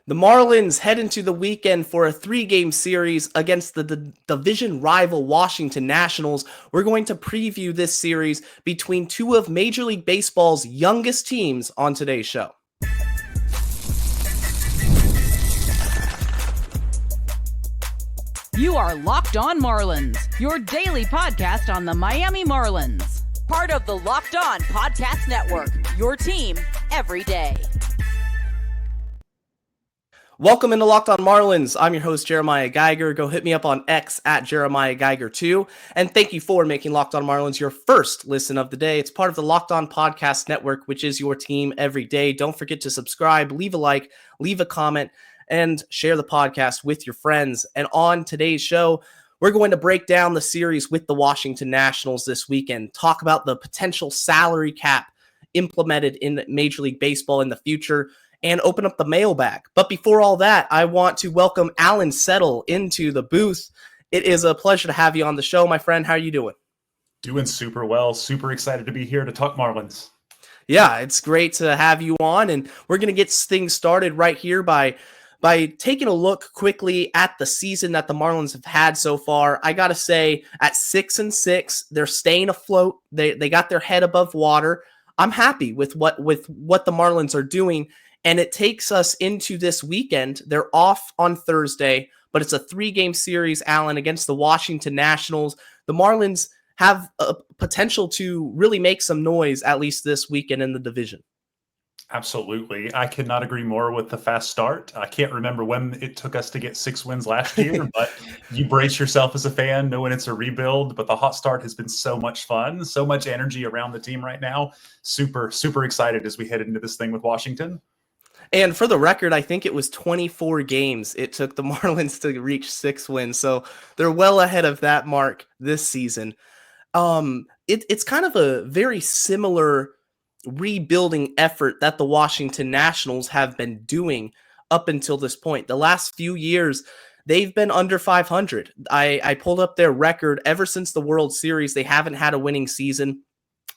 The Marlins head into the weekend for a 3-game series against the division rival Washington Nationals. We're going to preview this series between two of Major League Baseball's youngest teams on today's show. You are Locked On Marlins, your daily podcast on the Miami Marlins. Part of the Locked On Podcast Network, your team every day. Welcome into Locked On Marlins. I'm your host, Jeremiah Geiger. Go hit me up on X at Jeremiah Geiger2. And thank you for making Locked On Marlins your first listen of the day. It's part of the Locked On Podcast Network, which is your team every day. Don't forget to subscribe, leave a like, leave a comment, and share the podcast with your friends. And on today's show, we're going to break down the series with the Washington Nationals this weekend, talk about the potential salary cap implemented in Major League Baseball in the future, and open up the mailbag. But before all that, I want to welcome Alan Settle into the booth. It is a pleasure to have you on the show, my friend. How are you doing? Doing super well. Super excited to be here to talk Marlins. Yeah, it's great to have you on, and we're going to get things started right here by taking a look quickly at the season that the Marlins have had so far. I got to say, at 6-6, they're staying afloat. They got their head above water. I'm happy with what the Marlins are doing. And it takes us into this weekend. They're off on Thursday, but it's a 3-game series, Alan, against the Washington Nationals. The Marlins have a potential to really make some noise, at least this weekend in the division. Absolutely. I could not agree more with the fast start. I can't remember when it took us to get 6 wins last year, but you brace yourself as a fan knowing it's a rebuild. But the hot start has been so much fun, so much energy around the team right now. Super, super excited as we head into this thing with Washington. And for the record, I think it was 24 games it took the Marlins to reach 6 wins. So they're well ahead of that mark this season. It's kind of a very similar rebuilding effort that the Washington Nationals have been doing up until this point. The last few years, they've been under 500. I pulled up their record. Ever since the World Series, they haven't had a winning season.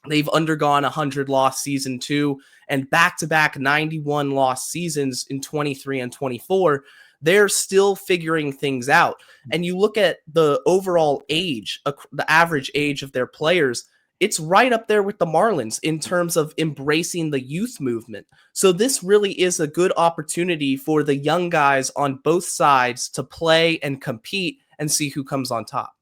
They've undergone a 100-loss season too, and back-to-back 91-loss seasons in 23 and 24. They're still figuring things out. And you look at the overall age, the average age of their players, it's right up there with the Marlins in terms of embracing the youth movement. So this really is a good opportunity for the young guys on both sides to play and compete and see who comes on top.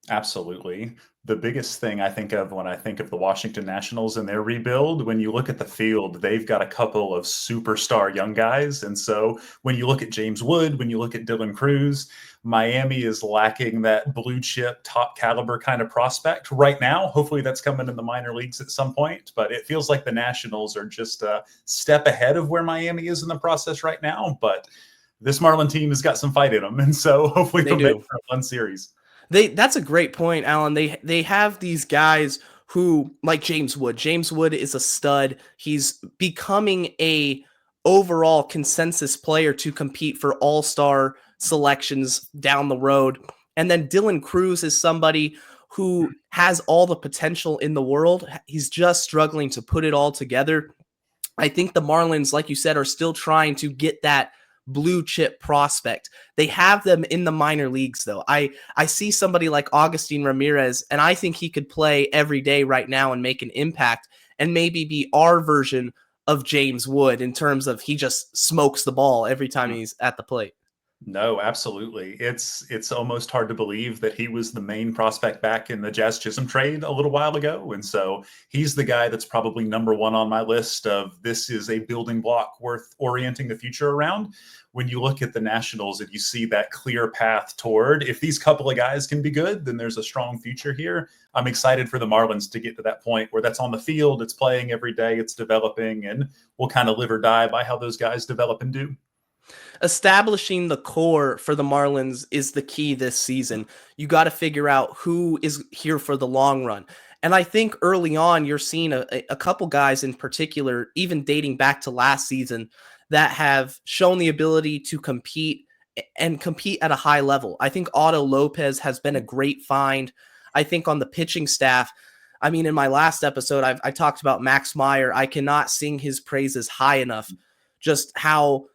Absolutely. The biggest thing I think of when I think of the Washington Nationals and their rebuild, when you look at the field, they've got a couple of superstar young guys. And so when you look at James Wood, when you look at Dylan Cruz, Miami is lacking that blue chip, top caliber kind of prospect right now. Hopefully that's coming in the minor leagues at some point, but it feels like the Nationals are just a step ahead of where Miami is in the process right now. But this Marlin team has got some fight in them. And so hopefully they'll make for a fun series. That's a great point, Alan. They have these guys who, like James Wood. James Wood is a stud. He's becoming a overall consensus player to compete for all-star selections down the road. And then Dylan Cruz is somebody who has all the potential in the world. He's just struggling to put it all together. I think the Marlins, like you said, are still trying to get that blue chip prospect. They have them in the minor leagues, though. I see somebody like Agustin Ramirez, and I think he could play every day right now and make an impact and maybe be our version of James Wood in terms of he just smokes the ball every time he's at the plate. No, absolutely. It's almost hard to believe that he was the main prospect back in the Jazz Chisholm trade a little while ago. And so he's the guy that's probably number one on my list of this is a building block worth orienting the future around. When you look at the Nationals and you see that clear path toward, if these couple of guys can be good, then there's a strong future here. I'm excited for the Marlins to get to that point where that's on the field, it's playing every day, it's developing, and we'll kind of live or die by how those guys develop and do. Establishing the core for the Marlins is the key this season. You got to figure out who is here for the long run. And I think early on, you're seeing a couple guys in particular, even dating back to last season, that have shown the ability to compete and compete at a high level. I think Otto Lopez has been a great find. I think on the pitching staff, I mean, in my last episode, I talked about Max Meyer. I cannot sing his praises high enough, just how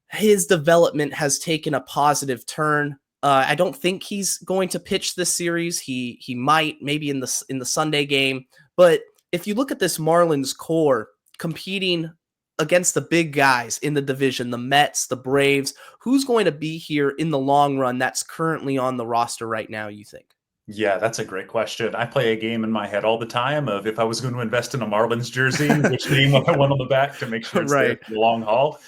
his development has taken a positive turn. I don't think he's going to pitch this series. He might, maybe in the Sunday game. But if you look at this Marlins core competing against the big guys in the division, the Mets, the Braves, who's going to be here in the long run that's currently on the roster right now, you think? Yeah, that's a great question. I play a game in my head all the time of if I was going to invest in a Marlins jersey, which name would I want on the back to make sure it's there Right. for the long haul.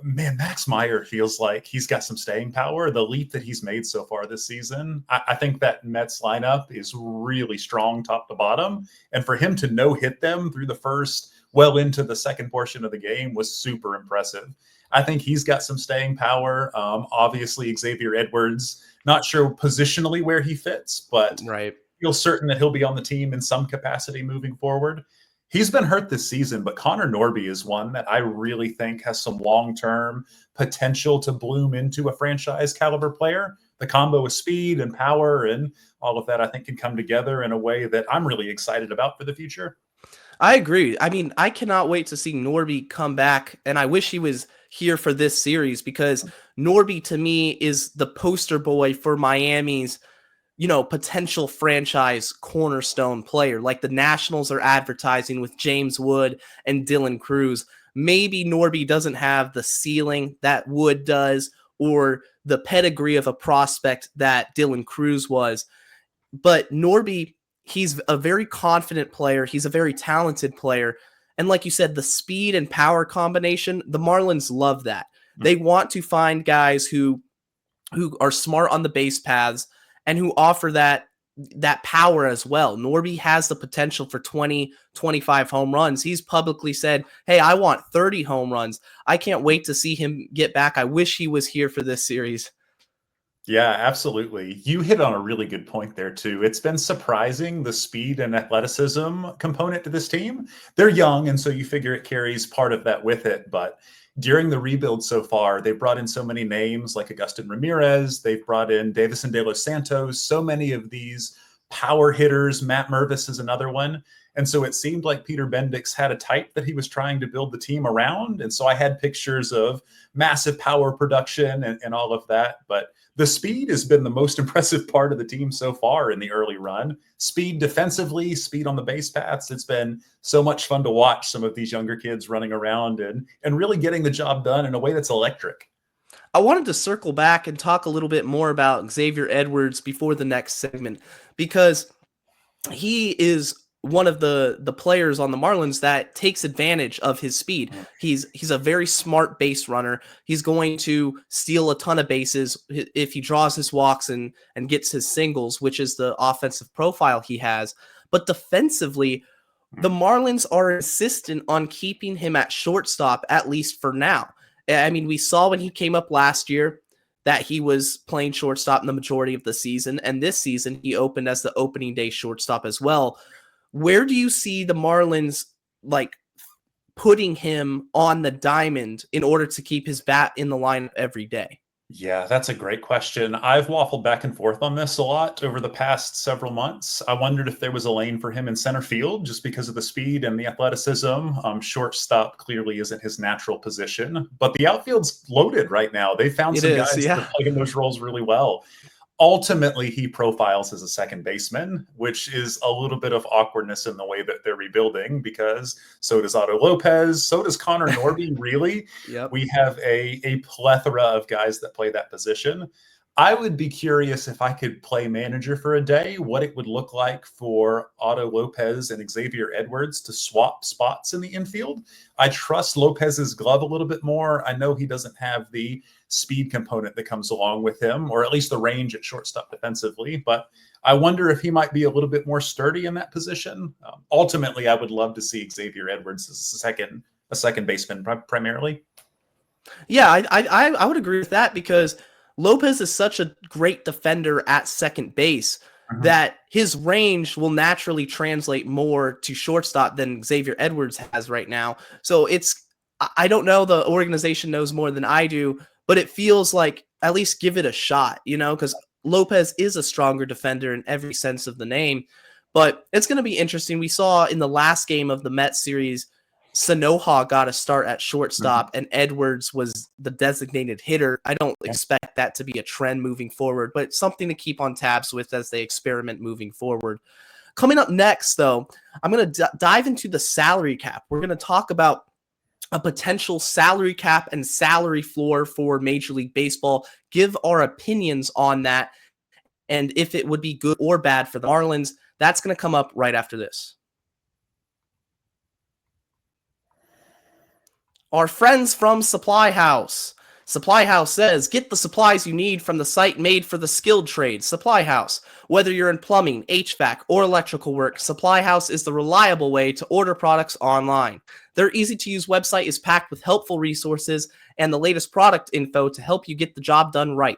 Man, Max Meyer feels like he's got some staying power. The leap that he's made so far this season, I think that Mets lineup is really strong top to bottom. And for him to no-hit them through the first, well into the second portion of the game was super impressive. I think he's got some staying power. Obviously, Xavier Edwards, not sure positionally where he fits, but Right. feel certain that he'll be on the team in some capacity moving forward. He's been hurt this season, but Connor Norby is one that I really think has some long-term potential to bloom into a franchise caliber player. The combo of speed and power and all of that, I think, can come together in a way that I'm really excited about for the future. I agree. I mean, I cannot wait to see Norby come back, and I wish he was here for this series because Norby to me is the poster boy for Miami's, potential franchise cornerstone player. Like the Nationals are advertising with James Wood and Dylan Cruz. Maybe Norby doesn't have the ceiling that Wood does or the pedigree of a prospect that Dylan Cruz was, but Norby, he's a very confident player. He's a very talented player. And like you said, the speed and power combination, the Marlins love that. They want to find guys who are smart on the base paths and who offer that power as well. Norby has the potential for 20, 25 home runs. He's publicly said, hey, I want 30 home runs. I can't wait to see him get back. I wish he was here for this series. Yeah, absolutely. You hit on a really good point there, too. It's been surprising the speed and athleticism component to this team. They're young, and so you figure it carries part of that with it. But during the rebuild so far, they've brought in so many names like Agustin Ramirez. They've brought in Davison De Los Santos, so many of these power hitters. Matt Mervis is another one. And so it seemed like Peter Bendix had a type that he was trying to build the team around. And so I had pictures of massive power production and all of that. But the speed has been the most impressive part of the team so far in the early run. Speed defensively, speed on the base paths. It's been so much fun to watch some of these younger kids running around and really getting the job done in a way that's electric. I wanted to circle back and talk a little bit more about Xavier Edwards before the next segment because he is one of the players on the Marlins that takes advantage of his speed. He's a very smart base runner. He's going to steal a ton of bases if he draws his walks and gets his singles, which is the offensive profile he has. But defensively, the Marlins are insistent on keeping him at shortstop, at least for now. I mean, we saw when he came up last year that he was playing shortstop in the majority of the season. And this season, he opened as the opening day shortstop as well. Where do you see the Marlins putting him on the diamond in order to keep his bat in the lineup every day? Yeah, that's a great question. I've waffled back and forth on this a lot over the past several months. I wondered if there was a lane for him in center field just because of the speed and the athleticism. Shortstop clearly isn't his natural position, but the outfield's loaded right now. They found some guys that are playing those roles really well. Ultimately, he profiles as a second baseman, which is a little bit of awkwardness in the way that they're rebuilding because so does Otto Lopez, so does Connor Norby, really. Yep. We have a plethora of guys that play that position. I would be curious if I could play manager for a day, what it would look like for Otto Lopez and Xavier Edwards to swap spots in the infield. I trust Lopez's glove a little bit more. I know he doesn't have the speed component that comes along with him, or at least the range at shortstop defensively, but I wonder if he might be a little bit more sturdy in that position. Ultimately, I would love to see Xavier Edwards as a second baseman primarily. Yeah, I would agree with that because Lopez is such a great defender at second base that his range will naturally translate more to shortstop than Xavier Edwards has right now. So I don't know, the organization knows more than I do, but it feels like at least give it a shot, because Lopez is a stronger defender in every sense of the name. But it's going to be interesting. We saw in the last game of the Mets series Sanoha got a start at shortstop Mm-hmm. and Edwards was the designated hitter. I don't expect that to be a trend moving forward, but something to keep on tabs with as they experiment moving forward. Coming up next, though, I'm going to dive into the salary cap. We're going to talk about a potential salary cap and salary floor for Major League Baseball, give our opinions on that, and if it would be good or bad for the Marlins. That's going to come up right after this. Our friends from Supply House. Supply House says, get the supplies you need from the site made for the skilled trades, Supply House. Whether you're in plumbing, HVAC, or electrical work, Supply House is the reliable way to order products online. Their easy-to-use website is packed with helpful resources and the latest product info to help you get the job done right.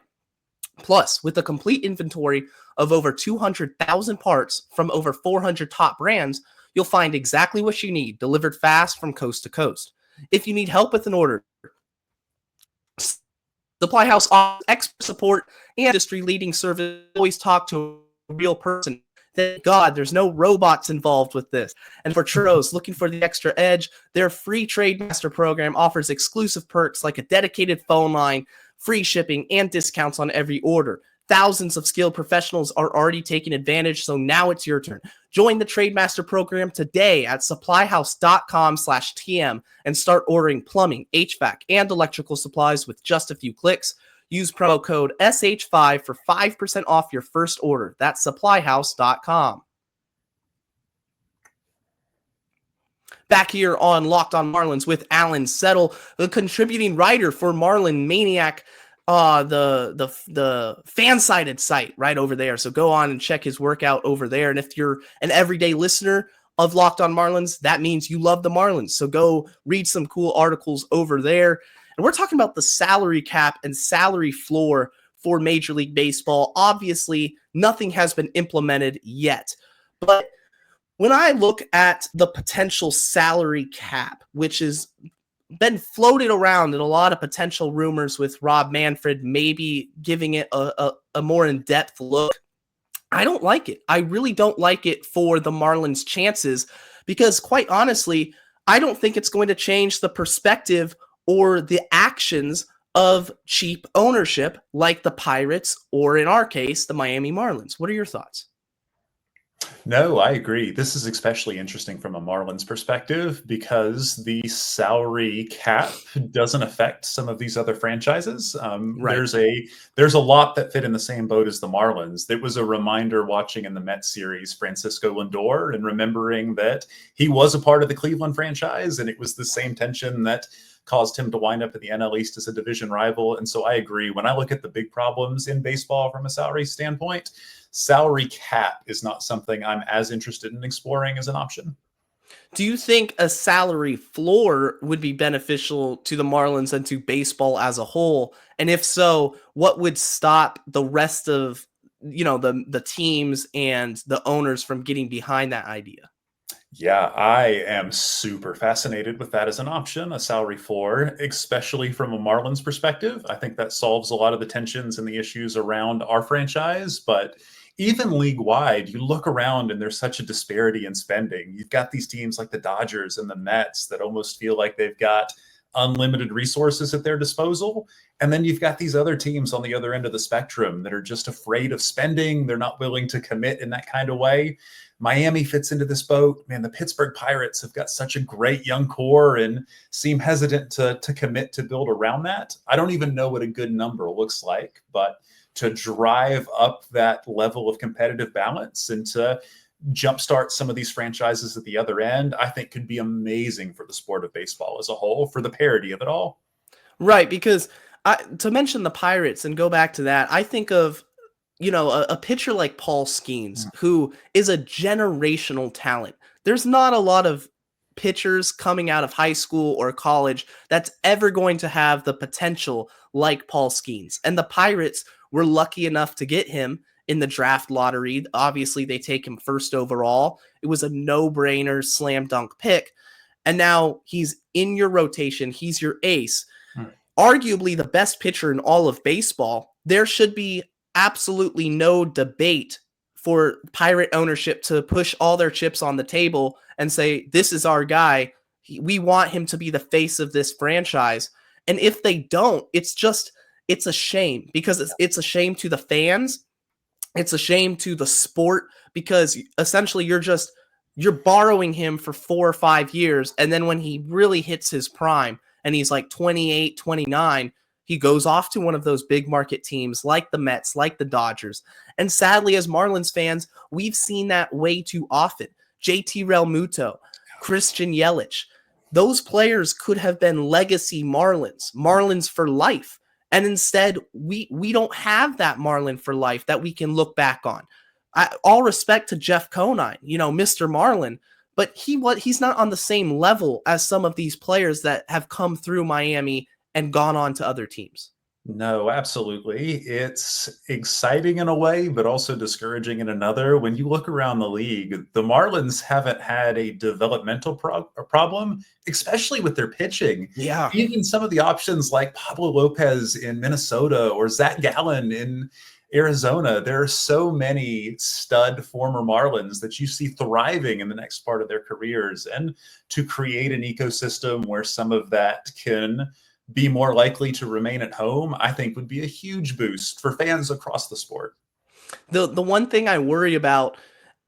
Plus, with a complete inventory of over 200,000 parts from over 400 top brands, you'll find exactly what you need, delivered fast from coast to coast. If you need help with an order, Supply House offers expert support and industry-leading service. Always talk to a real person. Thank God there's no robots involved with this. And for churros looking for the extra edge, their free Trade Master program offers exclusive perks like a dedicated phone line, free shipping, and discounts on every order. Thousands of skilled professionals are already taking advantage, so now it's your turn. Join the Trade Master program today at supplyhouse.com/TM and start ordering plumbing, HVAC, and electrical supplies with just a few clicks. Use promo code SH5 for 5% off your first order. That's supplyhouse.com. Back here on Locked on Marlins with Alan Settle, the contributing writer for Marlin Maniac, the fan-sided site right over there. So go on and check his work out over there. And if you're an everyday listener of Locked on Marlins, that means you love the Marlins. So go read some cool articles over there. And we're talking about the salary cap and salary floor for Major League Baseball. Obviously, nothing has been implemented yet. But when I look at the potential salary cap, which has been floated around in a lot of potential rumors with Rob Manfred maybe giving it a more in-depth look, I don't like it. I really don't like it for the Marlins' chances because, quite honestly, I don't think it's going to change the perspective or the actions of cheap ownership like the Pirates or, in our case, the Miami Marlins. What are your thoughts? No, I agree. This is especially interesting from a Marlins perspective because the salary cap doesn't affect some of these other franchises. Right. There's a lot that fit in the same boat as the Marlins. It was a reminder watching in the Mets series Francisco Lindor and remembering that he was a part of the Cleveland franchise, and it was the same tension that caused him to wind up at the NL East as a division rival. And so I agree. When I look at the big problems in baseball from a salary standpoint, salary cap is not something I'm as interested in exploring as an option. Do you think a salary floor would be beneficial to the Marlins and to baseball as a whole? And if so, what would stop the rest of, the teams and the owners from getting behind that idea? Yeah, I am super fascinated with that as an option, a salary floor, especially from a Marlins perspective. I think that solves a lot of the tensions and the issues around our franchise. But even league-wide, you look around and there's such a disparity in spending. You've got these teams like the Dodgers and the Mets that almost feel like they've got unlimited resources at their disposal. And then you've got these other teams on the other end of the spectrum that are just afraid of spending. They're not willing to commit in that kind of way. Miami fits into this boat. Man, the Pittsburgh Pirates have got such a great young core and seem hesitant to commit to build around that. I don't even know what a good number looks like, but to drive up that level of competitive balance and to jumpstart some of these franchises at the other end, I think could be amazing for the sport of baseball as a whole, for the parity of it all. Right, because to mention the Pirates and go back to that, I think of a pitcher like Paul Skeens, who is a generational talent. There's not a lot of pitchers coming out of high school or college that's ever going to have the potential like Paul Skeens. And the Pirates were lucky enough to get him in the draft lottery. Obviously, they take him first overall. It was a no-brainer, slam dunk pick. And now he's in your rotation. He's your ace. Arguably the best pitcher in all of baseball. There should be absolutely no debate for Pirate ownership to push all their chips on the table and say, this is our guy. We want him to be the face of this franchise. And if they don't, it's a shame, because it's a shame to the fans. It's a shame to the sport, because essentially you're borrowing him for 4 or 5 years. And then when he really hits his prime and he's like 28, 29, he goes off to one of those big market teams like the Mets, like the Dodgers. And sadly, as Marlins fans, we've seen that way too often. JT Realmuto, Christian Yelich, those players could have been legacy Marlins for life. And instead, we don't have that Marlin for life that we can look back on. All respect to Jeff Conine, Mr. Marlin, but he's not on the same level as some of these players that have come through Miami and gone on to other teams. No, absolutely. It's exciting in a way, but also discouraging in another. When you look around the league, the Marlins haven't had a developmental problem, especially with their pitching. Yeah. Even some of the options like Pablo Lopez in Minnesota or Zach Gallen in Arizona, there are so many stud former Marlins that you see thriving in the next part of their careers. And to create an ecosystem where some of that can be more likely to remain at home, I think would be a huge boost for fans across the sport. The one thing I worry about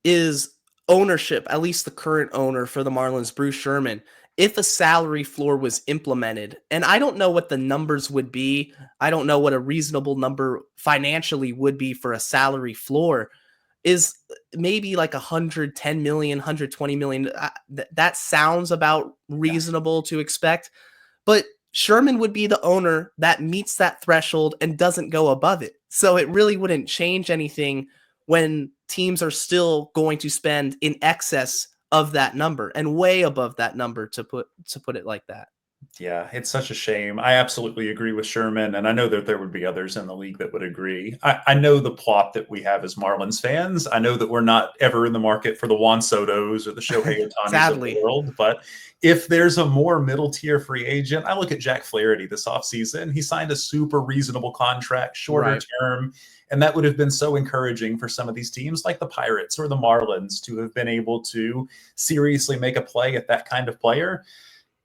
is ownership, at least the current owner for the Marlins, Bruce Sherman. If a salary floor was implemented, and I don't know what the numbers would be, I don't know what a reasonable number financially would be for a salary floor, is maybe like 110 million, 120 million. That sounds about reasonable to expect, but Sherman would be the owner that meets that threshold and doesn't go above it. So it really wouldn't change anything when teams are still going to spend in excess of that number and way above that number, to put it like that. Yeah, it's such a shame. I absolutely agree with Sherman, and I know that there would be others in the league that would agree. I know the plot that we have as Marlins fans. I know that we're not ever in the market for the Juan Sotos or the Shohei Otanis of the world, but if there's a more middle-tier free agent, I look at Jack Flaherty this offseason. He signed a super reasonable contract, shorter term, and that would have been so encouraging for some of these teams like the Pirates or the Marlins to have been able to seriously make a play at that kind of player.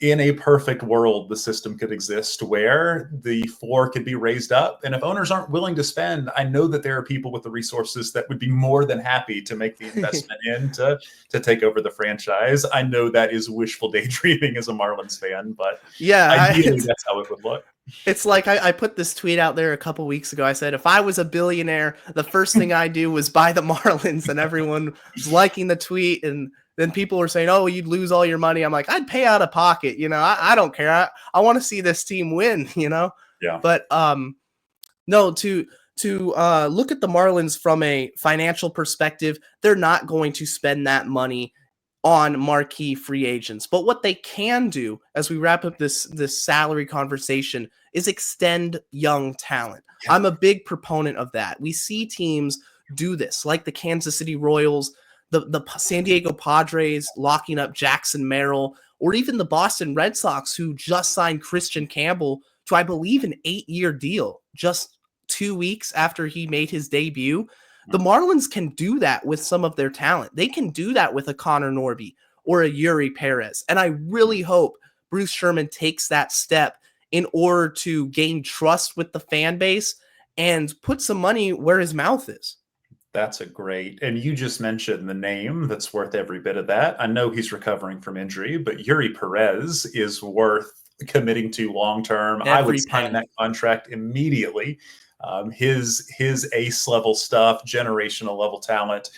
In a perfect world, the system could exist where the floor could be raised up. And if owners aren't willing to spend, I know that there are people with the resources that would be more than happy to make the investment to take over the franchise. I know that is wishful daydreaming as a Marlins fan, but ideally that's how it would look. It's like I put this tweet out there a couple weeks ago. I said, if I was a billionaire, the first thing I do was buy the Marlins, and everyone was liking the tweet. And then people were saying, oh, you'd lose all your money. I'm like, I'd pay out of pocket. I don't care. I want to see this team win, Yeah. But no, to look at the Marlins from a financial perspective, they're not going to spend that money on marquee free agents. But what they can do, as we wrap up this salary conversation, is extend young talent. Yeah. I'm a big proponent of that. We see teams do this, like the Kansas City Royals, the San Diego Padres locking up Jackson Merrill, or even the Boston Red Sox, who just signed Christian Campbell to, I believe, an 8-year deal just 2 weeks after he made his debut. The Marlins can do that with some of their talent. They can do that with a Connor Norby or a Yuri Perez. And I really hope Bruce Sherman takes that step in order to gain trust with the fan base and put some money where his mouth is. That's a great, and you just mentioned the name that's worth every bit of that. I know he's recovering from injury, but Yuri Perez is worth committing to long-term. I would sign that contract immediately. His ace level stuff, generational level talent.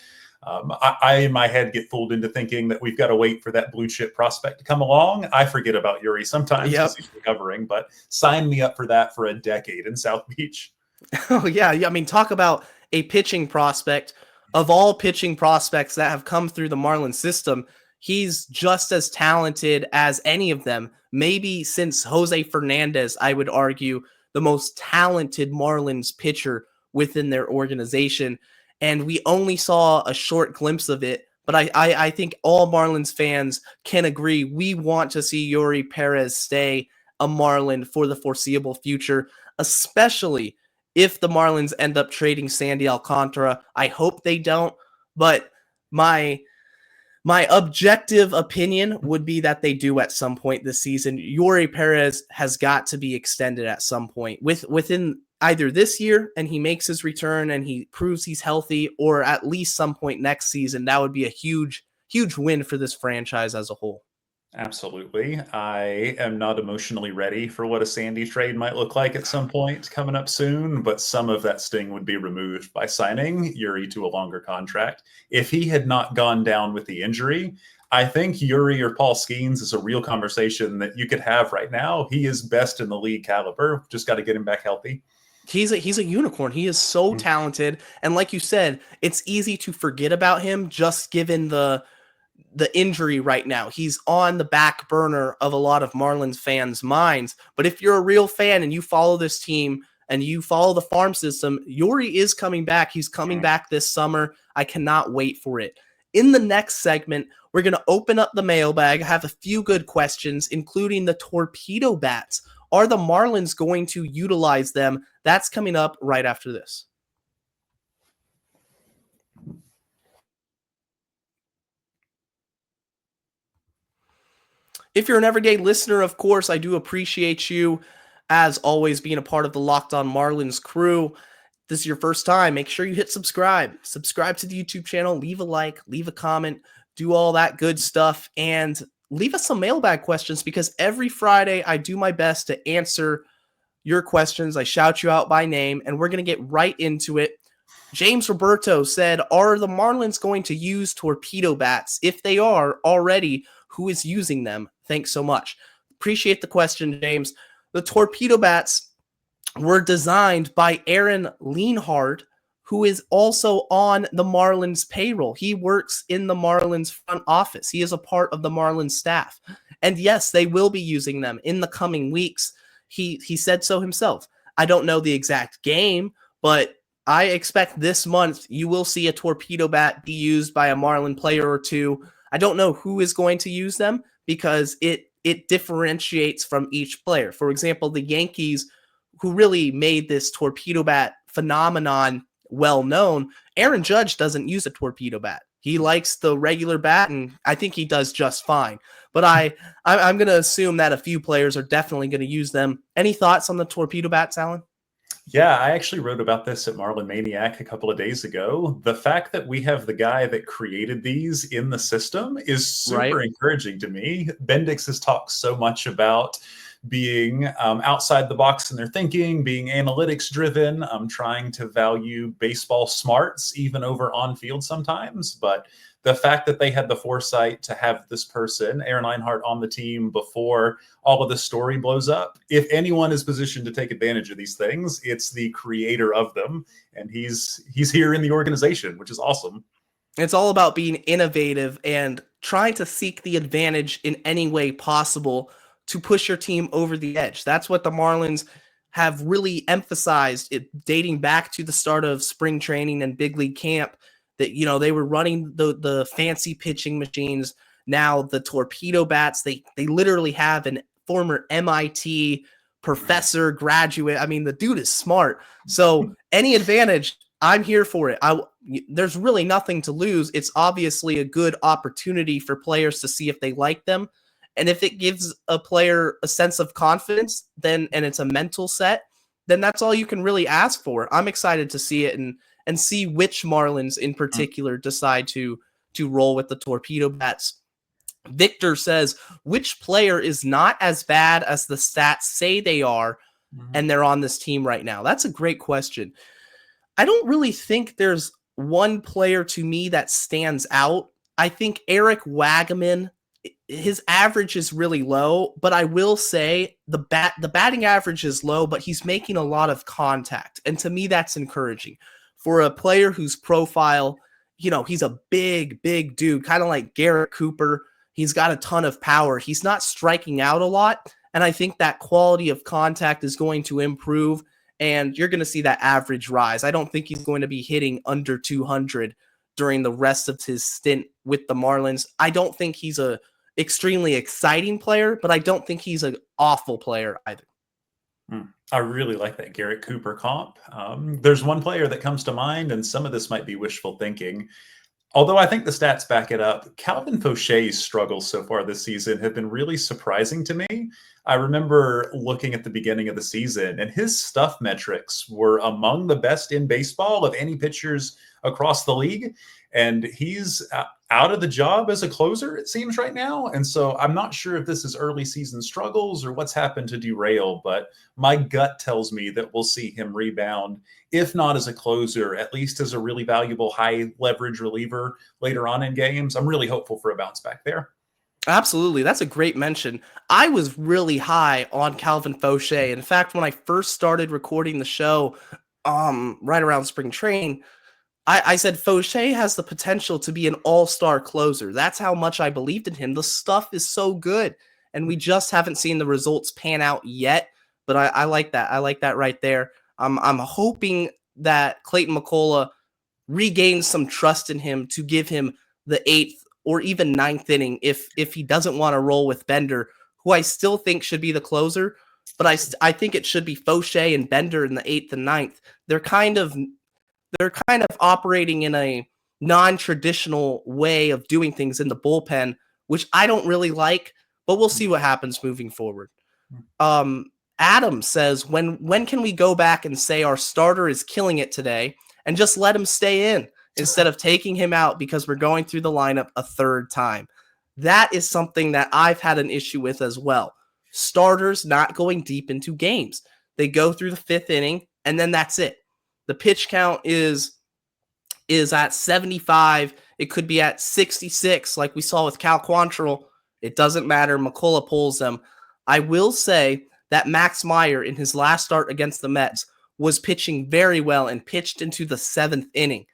I in my head get fooled into thinking that we've got to wait for that blue chip prospect to come along. I forget about Yuri sometimes because he's recovering, but sign me up for that for a decade in South Beach. Oh yeah. I mean, talk about a pitching prospect. Of all pitching prospects that have come through the Marlins system, he's just as talented as any of them. Maybe since Jose Fernandez, I would argue, the most talented Marlins pitcher within their organization. And we only saw a short glimpse of it, but I think all Marlins fans can agree we want to see Yuri Perez stay a Marlin for the foreseeable future, especially if the Marlins end up trading Sandy Alcantara. I hope they don't, but my My objective opinion would be that they do at some point this season. Yuri Perez has got to be extended at some point within either this year and he makes his return and he proves he's healthy, or at least some point next season. That would be a huge, huge win for this franchise as a whole. Absolutely. I am not emotionally ready for what a Sandy trade might look like at some point coming up soon, but some of that sting would be removed by signing Yuri to a longer contract. If he had not gone down with the injury, I think Yuri or Paul Skeens is a real conversation that you could have right now. He is best in the league caliber. Just got to get him back healthy. He's a unicorn. He is so talented. And like you said, it's easy to forget about him just given the injury right now. He's on the back burner of a lot of Marlins fans' minds. But if you're a real fan and you follow this team and you follow the farm system, Yuri is coming back. He's coming back this summer. I cannot wait for it. In the next segment, we're going to open up the mailbag. I have a few good questions, including the torpedo bats. Are the Marlins going to utilize them? That's coming up right after this. If you're an everyday listener, of course, I do appreciate you, as always, being a part of the Locked On Marlins crew. If this is your first time, make sure you hit subscribe. Subscribe to the YouTube channel, leave a like, leave a comment, do all that good stuff, and leave us some mailbag questions, because every Friday I do my best to answer your questions. I shout you out by name, and we're going to get right into it. James Roberto said, are the Marlins going to use torpedo bats? If they are already, who is using them? Thanks so much. Appreciate the question, James. The torpedo bats were designed by Aaron Leanhard, who is also on the Marlins payroll. He works in the Marlins front office. He is a part of the Marlins staff. And yes, they will be using them in the coming weeks. He said so himself. I don't know the exact game, but I expect this month you will see a torpedo bat be used by a Marlin player or two. I don't know who is going to use them because it differentiates from each player. For example, the Yankees, who really made this torpedo bat phenomenon well known, Aaron Judge doesn't use a torpedo bat. He likes the regular bat, and I think he does just fine. But I'm going to assume that a few players are definitely going to use them. Any thoughts on the torpedo bats, Alan? Yeah, I actually wrote about this at Marlin Maniac a couple of days ago. The fact that we have the guy that created these in the system is super encouraging to me. Bendix has talked so much about being outside the box in their thinking, being analytics driven, trying to value baseball smarts even over on field sometimes. But the fact that they had the foresight to have this person, Aaron Leinhart, on the team before all of the story blows up. If anyone is positioned to take advantage of these things, it's the creator of them. And he's here in the organization, which is awesome. It's all about being innovative and trying to seek the advantage in any way possible to push your team over the edge. That's what the Marlins have really emphasized, it dating back to the start of spring training and big league camp, that, you know, they were running the fancy pitching machines. Now the torpedo bats, they literally have an former MIT professor, graduate. I mean, the dude is smart. So any advantage, I'm here for it. There's really nothing to lose. It's obviously a good opportunity for players to see if they like them. And if it gives a player a sense of confidence, then, and it's a mental set, then that's all you can really ask for. I'm excited to see it and see which Marlins in particular decide to roll with the torpedo bats. Victor says, which player is not as bad as the stats say they are, and they're on this team right now? That's a great question. I don't really think there's one player to me that stands out. I think Eric Wagaman, his average is really low, but I will say the batting average is low, but he's making a lot of contact. And to me, that's encouraging. For a player whose profile, you know, he's a big dude, kind of like Garrett Cooper. He's got a ton of power. He's not striking out a lot. And I think that quality of contact is going to improve, and you're going to see that average rise. I don't think he's going to be hitting under 200 during the rest of his stint with the Marlins. I don't think he's a extremely exciting player, but I don't think he's an awful player either. I really like that Garrett Cooper comp. There's one player that comes to mind, and some of this might be wishful thinking. Although I think the stats back it up, Calvin Faucher's struggles so far this season have been really surprising to me. I remember looking at the beginning of the season, and his stuff metrics were among the best in baseball of any pitchers across the league. And he's out of the job as a closer, it seems, right now. And so I'm not sure if this is early season struggles or what's happened to derail, but my gut tells me that we'll see him rebound, if not as a closer, at least as a really valuable high leverage reliever later on in games. I'm really hopeful for a bounce back there. Absolutely. That's a great mention. I was really high on Calvin Faucher. In fact, when I first started recording the show, right around spring training, I said Faucher has the potential to be an all-star closer. That's how much I believed in him. The stuff is so good, and we just haven't seen the results pan out yet. But I like that. I like that right there. I'm hoping that Clayton McCullough regains some trust in him to give him the 8th or even 9th inning if he doesn't want to roll with Bender, who I still think should be the closer. But I think it should be Faucher and Bender in the 8th and 9th. They're kind of operating in a non-traditional way of doing things in the bullpen, which I don't really like, but we'll see what happens moving forward. Adam says, when can we go back and say our starter is killing it today and just let him stay in instead of taking him out because we're going through the lineup a third time? That is something that I've had an issue with as well. Starters not going deep into games. They go through the 5th inning, and then that's it. The pitch count is at 75. It could be at 66, like we saw with Cal Quantrill. It doesn't matter. McCullough pulls them. I will say that Max Meyer, in his last start against the Mets, was pitching very well and pitched into the 7th inning.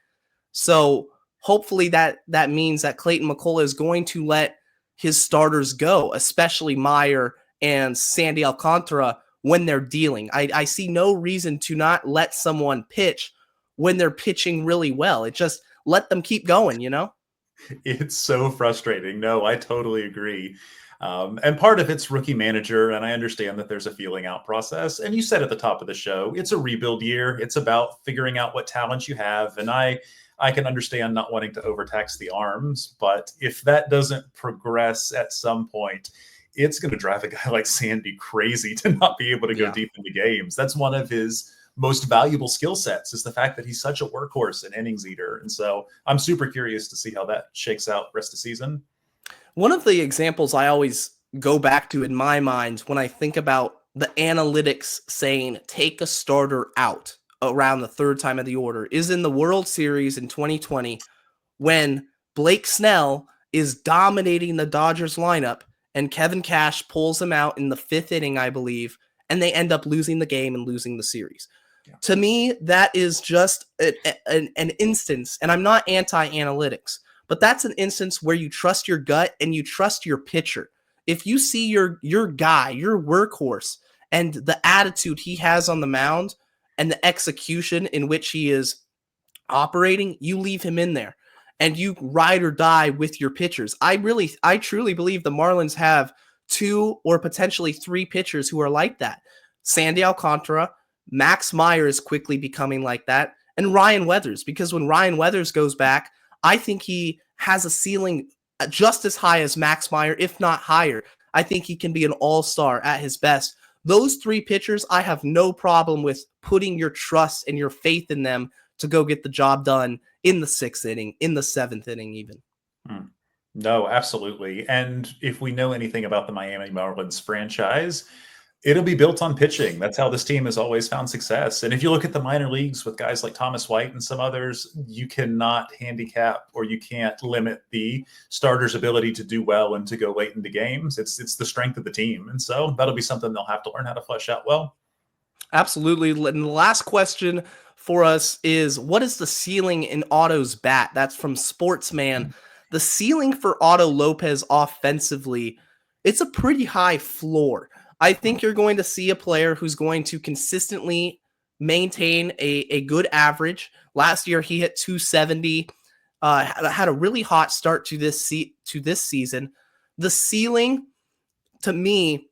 So hopefully that means that Clayton McCullough is going to let his starters go, especially Meyer and Sandy Alcantara, when they're dealing. I see no reason to not let someone pitch when they're pitching really well. It just let them keep going, you know? It's so frustrating. No, I totally agree. And part of it's rookie manager, and I understand that there's a feeling out process. And you said at the top of the show, it's a rebuild year. It's about figuring out what talent you have. And I can understand not wanting to overtax the arms, but if that doesn't progress at some point, it's going to drive a guy like Sandy crazy to not be able to go deep into games. That's one of his most valuable skill sets, is the fact that he's such a workhorse and innings eater. And so I'm super curious to see how that shakes out rest of the season. One of the examples I always go back to in my mind when I think about the analytics saying take a starter out around the 3rd time of the order is in the World Series in 2020, when Blake Snell is dominating the Dodgers lineup and Kevin Cash pulls him out in the 5th inning, I believe, and they end up losing the game and losing the series. Yeah. To me, that is just an instance, and I'm not anti-analytics, but that's an instance where you trust your gut and you trust your pitcher. If you see your guy, your workhorse, and the attitude he has on the mound and the execution in which he is operating, you leave him in there. And you ride or die with your pitchers. I truly believe the Marlins have 2 or potentially 3 pitchers who are like that. Sandy Alcantara, Max Meyer is quickly becoming like that, and Ryan Weathers, because when Ryan Weathers goes back, I think he has a ceiling just as high as Max Meyer, if not higher. I think he can be an all-star at his best. Those 3 pitchers, I have no problem with putting your trust and your faith in them to go get the job done in the 6th inning, in the 7th inning even. No, absolutely. And if we know anything about the Miami Marlins franchise, it'll be built on pitching. That's how this team has always found success. And if you look at the minor leagues with guys like Thomas White and some others, you cannot handicap or you can't limit the starter's ability to do well and to go late into games. It's the strength of the team. And so that'll be something they'll have to learn how to flesh out well. Absolutely. And the last question for us is, what is the ceiling in Otto's bat? That's from Sportsman. The ceiling for Otto Lopez offensively, it's a pretty high floor. I think you're going to see a player who's going to consistently maintain a good average. Last year, he hit 270, had a really hot start to this season. The ceiling, to me,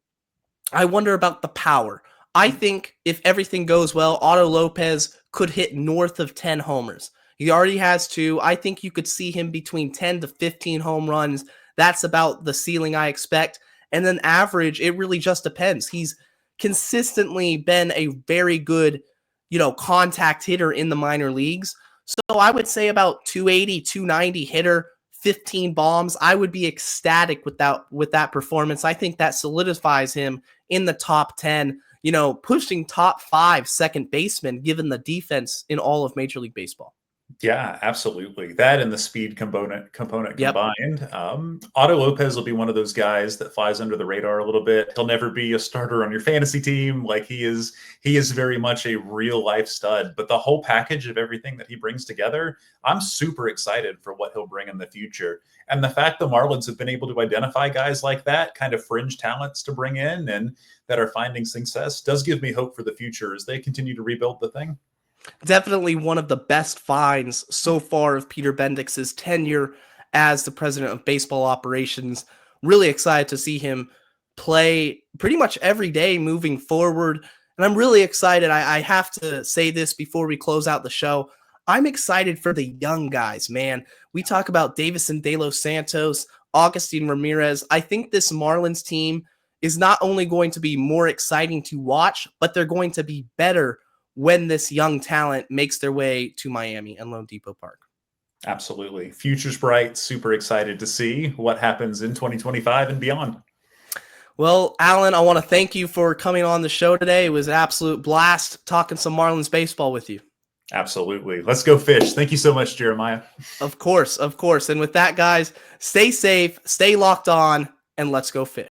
I wonder about the power. I think if everything goes well, Otto Lopez could hit north of 10 homers. He already has 2. I think you could see him between 10 to 15 home runs. That's about the ceiling I expect. And then average, it really just depends. He's consistently been a very good, contact hitter in the minor leagues. So I would say about 280, 290 hitter, 15 bombs. I would be ecstatic with that performance. I think that solidifies him in the top 10, pushing top 5 second baseman given the defense in all of Major League Baseball. Yeah, absolutely. That and the speed component Yep. combined. Otto Lopez will be one of those guys that flies under the radar a little bit. He'll never be a starter on your fantasy team. Like he is very much a real life stud. But the whole package of everything that he brings together, I'm super excited for what he'll bring in the future. And the fact the Marlins have been able to identify guys like that, kind of fringe talents to bring in and that are finding success, does give me hope for the future as they continue to rebuild the thing. Definitely one of the best finds so far of Peter Bendix's tenure as the president of baseball operations. Really excited to see him play pretty much every day moving forward. And I'm really excited. I have to say this before we close out the show. I'm excited for the young guys, man. We talk about Davison De Los Santos, Augustin Ramirez. I think this Marlins team is not only going to be more exciting to watch, but they're going to be better when this young talent makes their way to Miami and Lone Depot Park. Absolutely. Future's bright. Super excited to see what happens in 2025 and beyond. Well, Alan, I want to thank you for coming on the show today. It was an absolute blast talking some Marlins baseball with you. Absolutely. Let's go fish. Thank you so much, Jeremiah. Of course. And with that, guys, stay safe, stay locked on, and let's go fish.